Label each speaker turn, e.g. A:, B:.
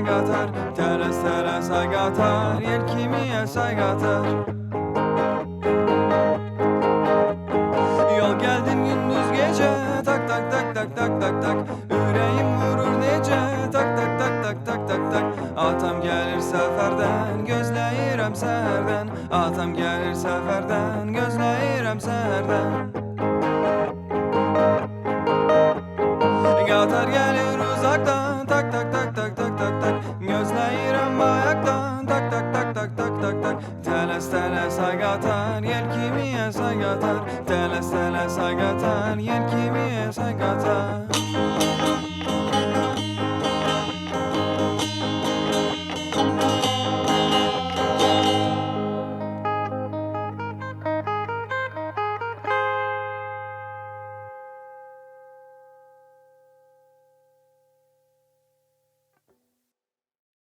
A: saygatar, teles teles saygatar, yelkimiye saygatar. Yol geldin gündüz gece, tak tak tak tak tak tak tak. Yüreğim vurur nece, tak tak tak tak tak tak tak. Atam gelir seferden, gözləyirəm səhərdən. Atam gelir seferden, gözləyirəm səhərdən. Qatar gelir uzaktan, tak tak tak tak tak tak tak. Gözləyirəm bayaqdan, tak tak tak tak tak tak tak. Teles teles saygatar, yelkimiye saygatar. Teles teles saygatar, yelkimiye saygatar.